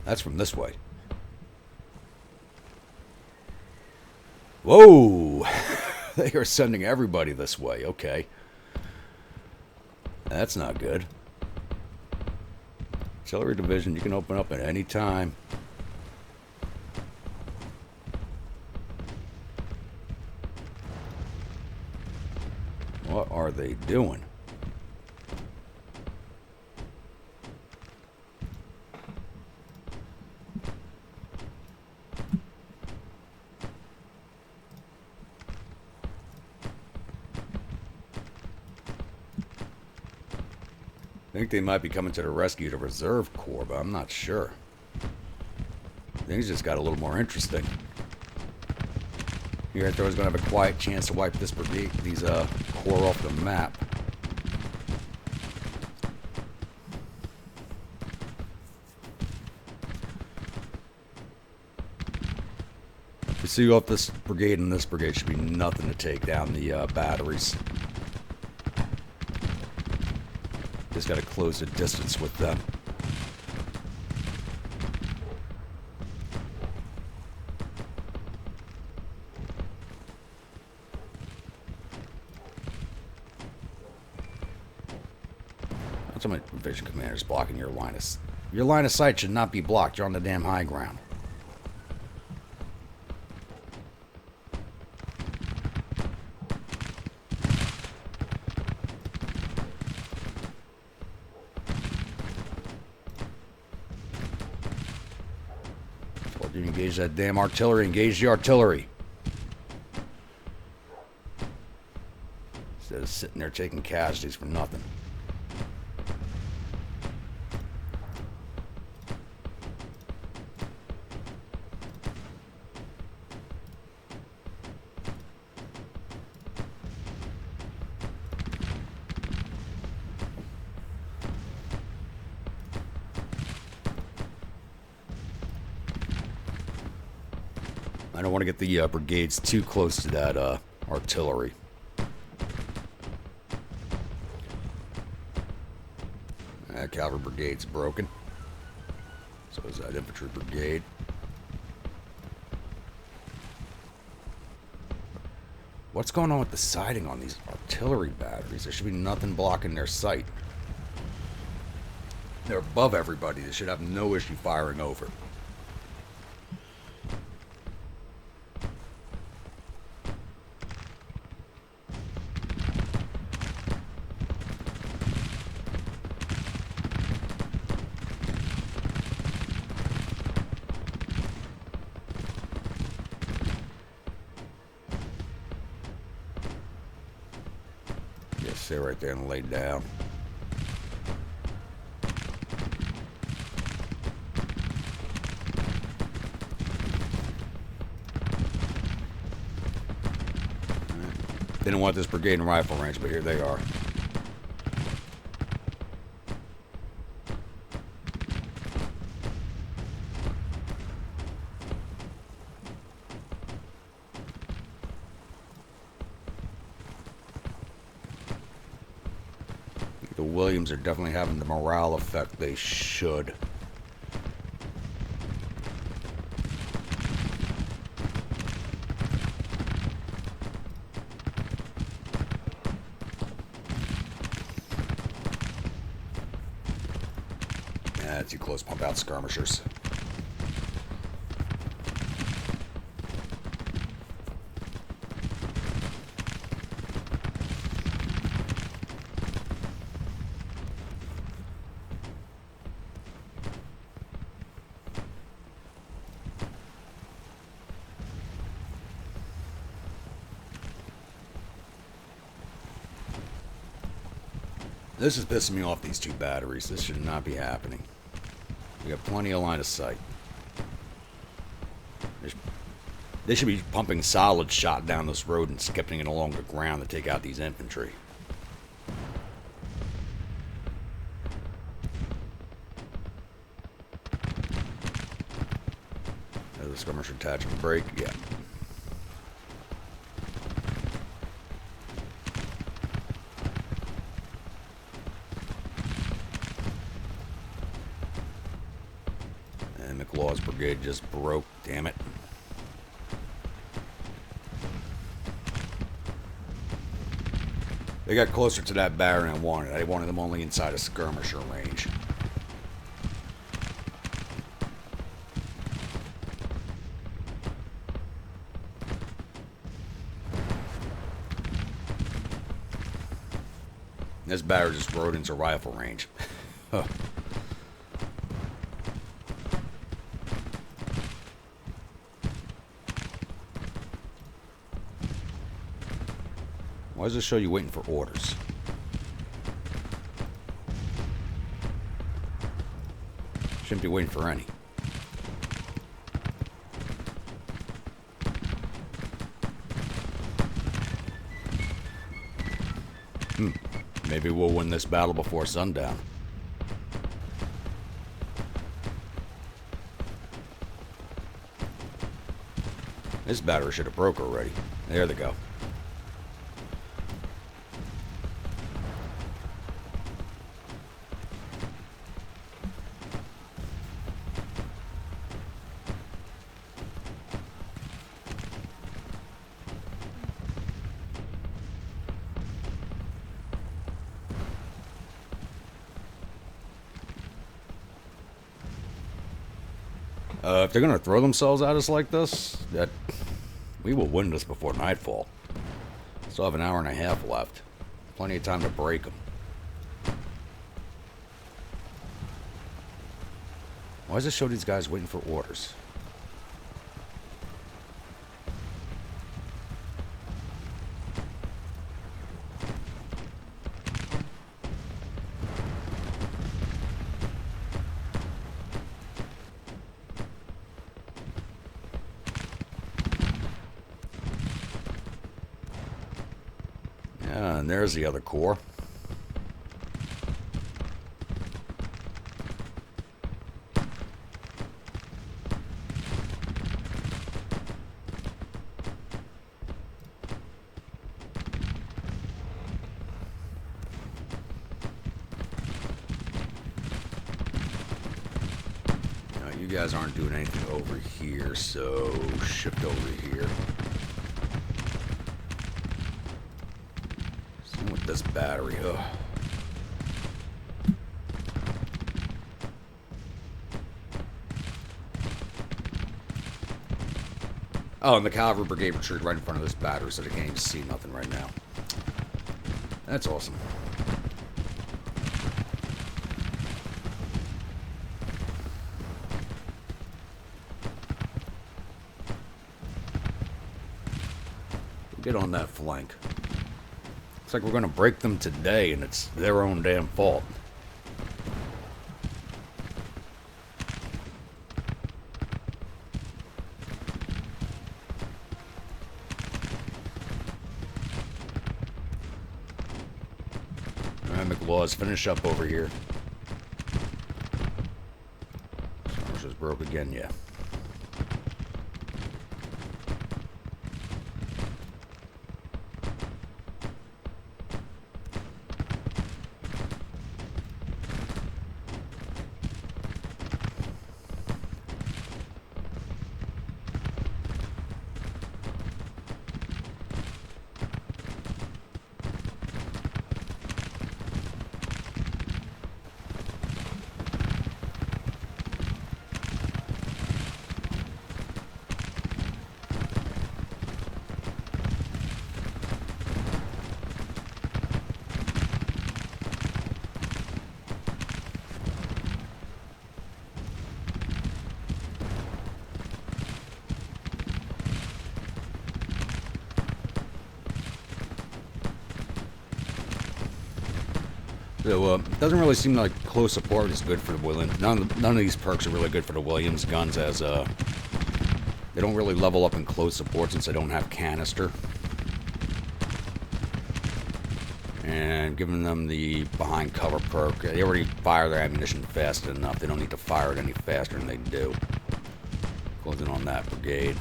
That's from this way. Whoa! They are sending everybody this way. Okay. That's not good. Artillery division, you can open up at any time. What are they doing? I think they might be coming to the rescue to Reserve Corps, but I'm not sure. Things just got a little more interesting. Here, I thought I was going to have a quiet chance to wipe this brigade, these corps off the map. If you see off this brigade and this brigade, should be nothing to take down the batteries. Just got to close the distance with them. That's my division commander's blocking your line of... Your line of sight should not be blocked. You're on the damn high ground. You engage that damn artillery. Engage the artillery. Instead of sitting there taking casualties for nothing. I don't want to get the brigades too close to that artillery. That cavalry brigade's broken. So is that infantry brigade. What's going on with the sighting on these artillery batteries? There should be nothing blocking their sight. They're above everybody. They should have no issue firing over. Stay right there and lay down. Didn't want this brigade in rifle range, but here they are. The Williams are definitely having the morale effect they should. Yeah, too close. Pump out skirmishers. This is pissing me off, these two batteries. This should not be happening. We got plenty of line of sight. They should be pumping solid shot down this road and skipping it along the ground to take out these infantry. There's the skirmisher attachment break. Yeah. And McLaw's brigade just broke. Damn it. They got closer to that battery than I wanted. I wanted them only inside a skirmisher range. This battery just rode into rifle range. Huh. Why does it show you waiting for orders? Shouldn't be waiting for any. Maybe we'll win this battle before sundown. This battery should have broke already. There they go. If they're going to throw themselves at us like this, we will win this before nightfall. Still have an hour and a half left. Plenty of time to break them. Why does it show these guys waiting for orders? And there's the other corps. Now, you guys aren't doing anything over here, so shift over here. With this battery, ugh. Oh, and the cavalry brigade retreated right in front of this battery, so they can't even see nothing right now. That's awesome. Get on that flank. Looks like we're going to break them today, and it's their own damn fault. Alright, McLaws, finish up over here. Skirmish just broke again, yeah. So it doesn't really seem like close support is good for the Williams. None of these perks are really good for the Williams guns, as they don't really level up in close support since they don't have canister. And giving them the behind cover perk, they already fire their ammunition fast enough. They don't need to fire it any faster than they do. Closing on that brigade.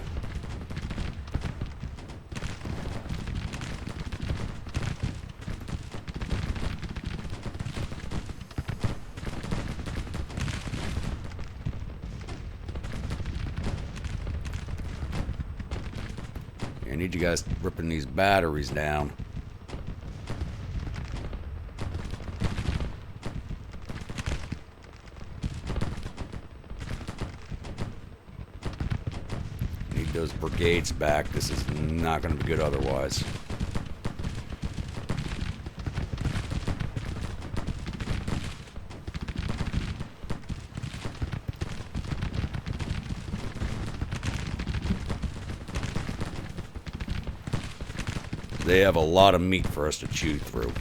I need you guys ripping these batteries down. Need those brigades back. This is not going to be good otherwise. They have a lot of meat for us to chew through.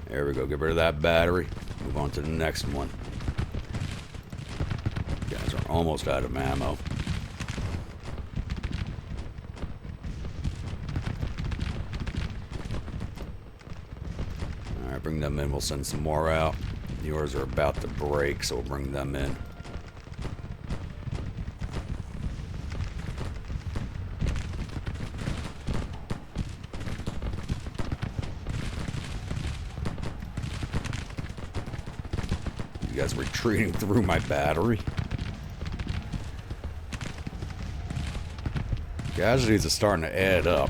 There we go. Get rid of that battery. Move on to the next one. You guys are almost out of ammo. Alright, bring them in. We'll send some more out. Yours are about to break, so we'll bring them in. You guys retreating through my battery. Casualties are starting to add up.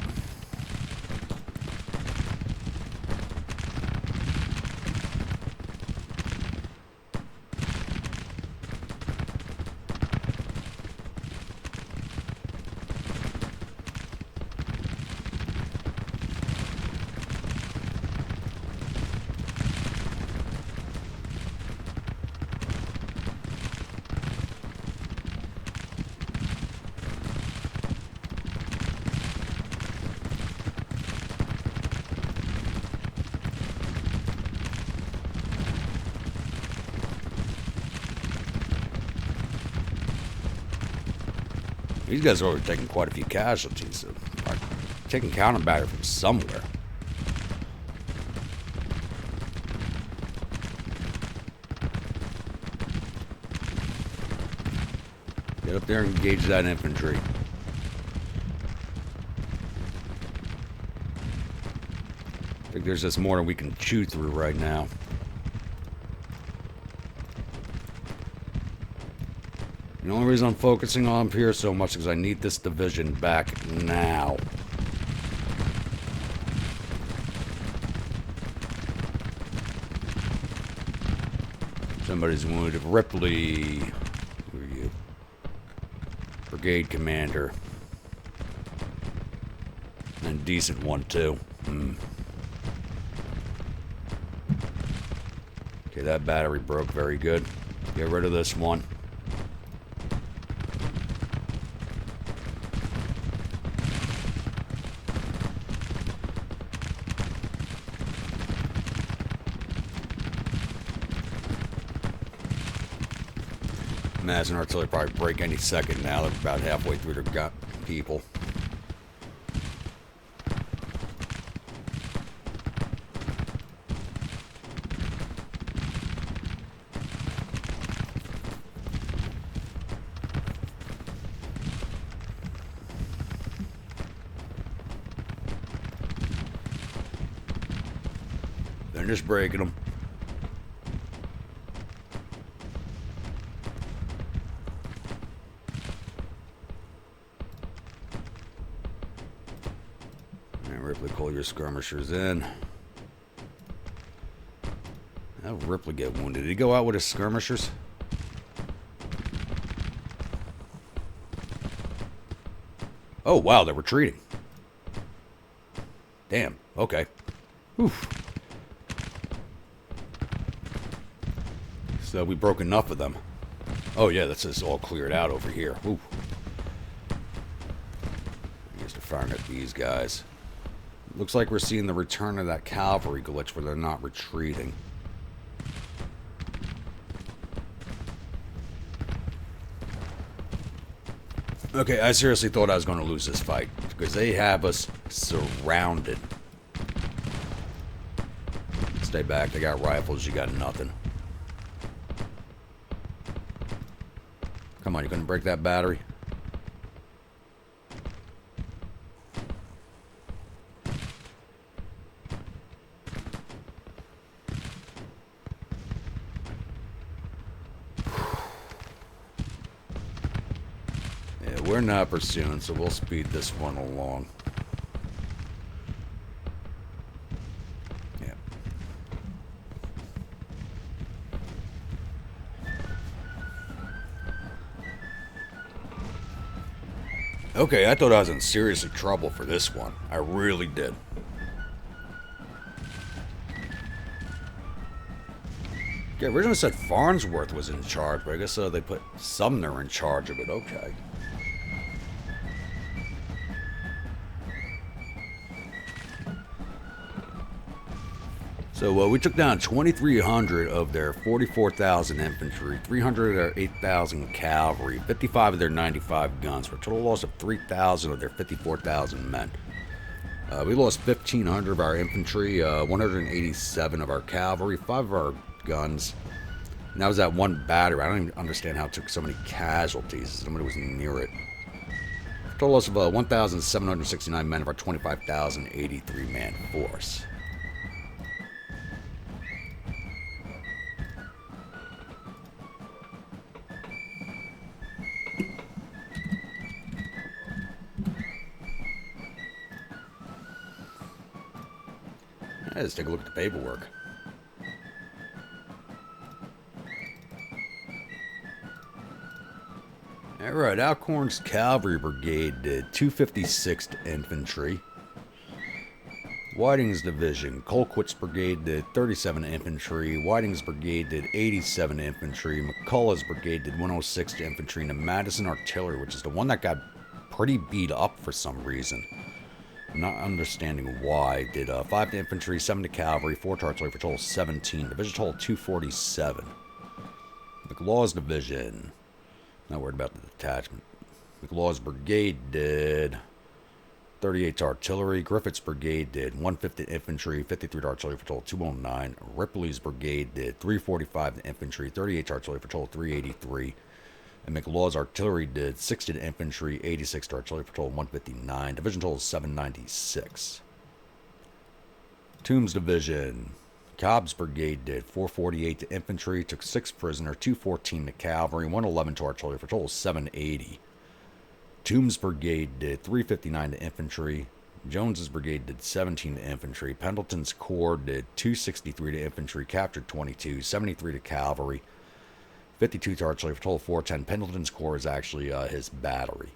These guys are already taking quite a few casualties, so are taking counterbattery from somewhere. Get up there and engage that infantry. I think there's just more than we can chew through right now. The only reason I'm focusing on up here so much is because I need this division back now. Somebody's wounded. Ripley. Who are you? Brigade commander. And decent one, too. Okay, that battery broke. Very good. Get rid of this one. Imagine artillery probably break any second now. They're about halfway through their gut people. They're just breaking them. Ripley, call your skirmishers in. How did Ripley get wounded? Did he go out with his skirmishers? Oh, wow, they're retreating. Damn, okay. Oof. So we broke enough of them. Oh, yeah, that's just all cleared out over here. Ooh. Used to firing at these guys. Looks like we're seeing the return of that cavalry glitch where they're not retreating. Okay, I seriously thought I was going to lose this fight because they have us surrounded. Stay back. They got rifles. You got nothing. Come on, you going to break that battery? We're not pursuing, so we'll speed this one along. Yeah. Okay, I thought I was in serious trouble for this one. I really did. Yeah, originally said Farnsworth was in charge, but I guess they put Sumner in charge of it. Okay. So we took down 2,300 of their 44,000 infantry, 300 of their 8,000 cavalry, 55 of their 95 guns, for a total loss of 3,000 of their 54,000 men. We lost 1,500 of our infantry, 187 of our cavalry, 5 of our guns. And that was that one battery. I don't even understand how it took so many casualties. Nobody was near it. Total loss of 1,769 men of our 25,083 man force. Let's take a look at the paperwork. Alright, Alcorn's Cavalry Brigade did 256th Infantry. Whiting's Division, Colquitt's Brigade did 37 Infantry. Whiting's Brigade did 87 Infantry. McCullough's Brigade did 106th Infantry. And the Madison Artillery, which is the one that got pretty beat up for some reason. Not understanding why. Did 5 to infantry, 7 to cavalry, 4 to artillery for a total of 17. Division total 247. McLaw's division. Not worried about the detachment. McLaw's brigade did 38 to artillery. Griffith's brigade did 150 to infantry, 53 to artillery for a total of 209. Ripley's brigade did 345 to infantry, 38 to artillery for a total of 383. And McLaw's artillery did 60 to infantry, 86 to artillery for a total of 159. Division total is 796. Toombs division. Cobb's brigade did 448 to infantry, took 6 prisoner, 214 to cavalry, 111 to artillery for a total of 780. Toombs brigade did 359 to infantry. Jones's brigade did 17 to infantry. Pendleton's corps did 263 to infantry, captured 22, 73 to cavalry, 52 to artillery for a total of 410. Pendleton's corps is actually his battery.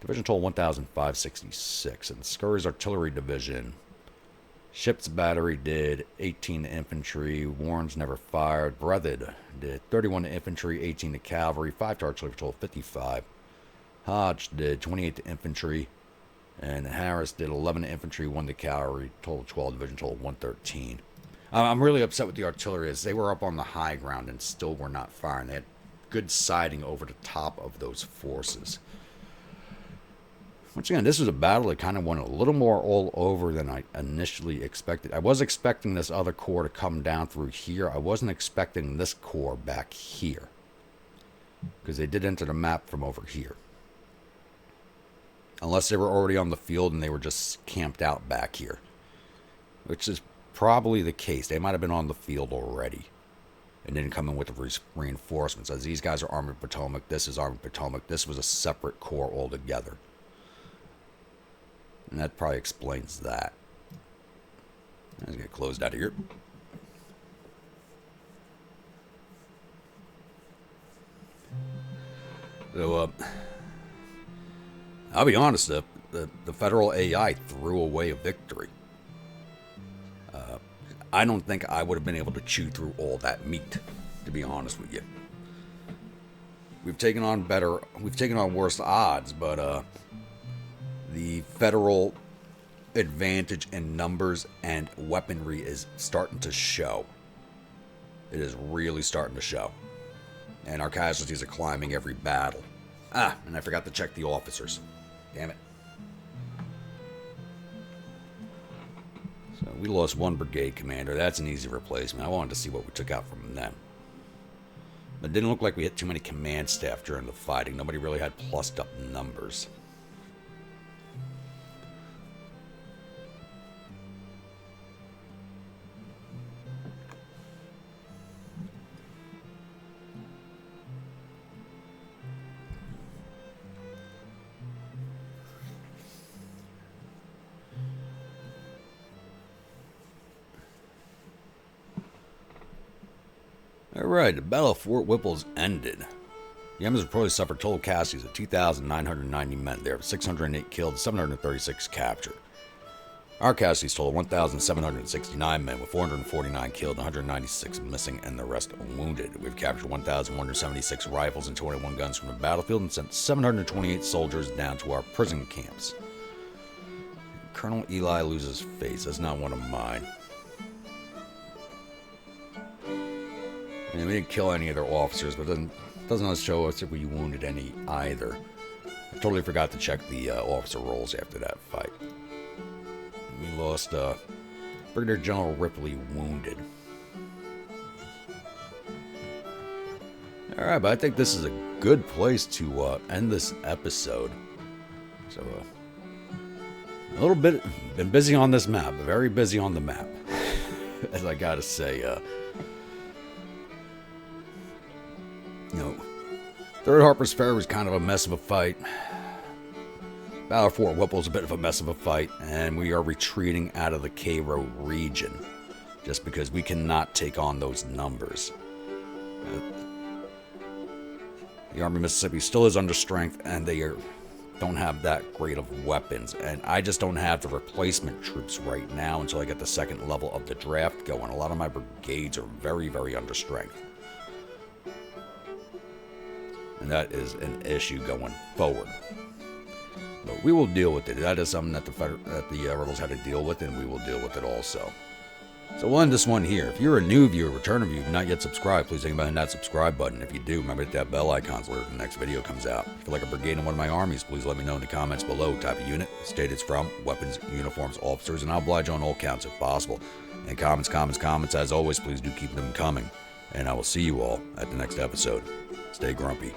Division total 1,566. And Scurry's artillery division. Ship's battery did 18 to infantry. Warren's never fired. Breathed did 31 to infantry, 18 to cavalry, 5 to artillery for a total of 55. Hodge did 28 to infantry. And Harris did 11 to infantry, 1 to cavalry, total 12, division total 113. I'm really upset with the artillery as they were up on the high ground and still were not firing. They had good siding over the top of those forces. Once again, this was a battle that kind of went a little more all over than I initially expected. I was expecting this other corps to come down through here. I wasn't expecting this corps back here, because they did enter the map from over here. Unless they were already on the field and they were just camped out back here, which is probably the case. They might have been on the field already and didn't come in with the reinforcements. As these guys are Army of Potomac, this is Army of Potomac. This was a separate corps altogether. And that probably explains that. Let's get closed out of here. So, I'll be honest, the federal AI threw away a victory. I don't think I would have been able to chew through all that meat, to be honest with you. We've taken on worse odds, but the federal advantage in numbers and weaponry is starting to show. It is really starting to show. And our casualties are climbing every battle. And I forgot to check the officers. Damn it. So we lost one brigade commander. That's an easy replacement. I wanted to see what we took out from them. It didn't look like we hit too many command staff during the fighting. Nobody really had plussed up numbers. Alright, the Battle of Fort Whipple's ended. The Yankees reportedly suffered total casualties of 2,990 men. There were 608 killed, 736 captured. Our casualties totaled 1,769 men, with 449 killed, 196 missing, and the rest wounded. We've captured 1,176 rifles and 21 guns from the battlefield and sent 728 soldiers down to our prison camps. Colonel Eli loses face. That's not one of mine. I mean, we didn't kill any of their officers, but it doesn't show us if we wounded any either. I totally forgot to check the officer rolls after that fight. We lost Brigadier General Ripley wounded. Alright, but I think this is a good place to end this episode. So, a little bit, been busy on this map, very busy on the map. As I gotta say, Third Harpers Ferry was kind of a mess of a fight. Battle of Fort Whipple is a bit of a mess of a fight, and we are retreating out of the Cairo region just because we cannot take on those numbers. The Army of Mississippi still is under strength, and they don't have that great of weapons, and I just don't have the replacement troops right now until I get the second level of the draft going. A lot of my brigades are very, very under strength. And that is an issue going forward. But we will deal with it. That is something that the rebels had to deal with, and we will deal with it also. So we'll end this one here. If you're a new viewer, return viewer, not yet subscribed, please hit that subscribe button. If you do, remember to hit that bell icon so the next video comes out. If you'd like a brigade in one of my armies, please let me know in the comments below. Type of unit, state it's from, weapons, uniforms, officers, and I'll oblige on all counts if possible. And comments, as always, please do keep them coming. And I will see you all at the next episode. Stay grumpy.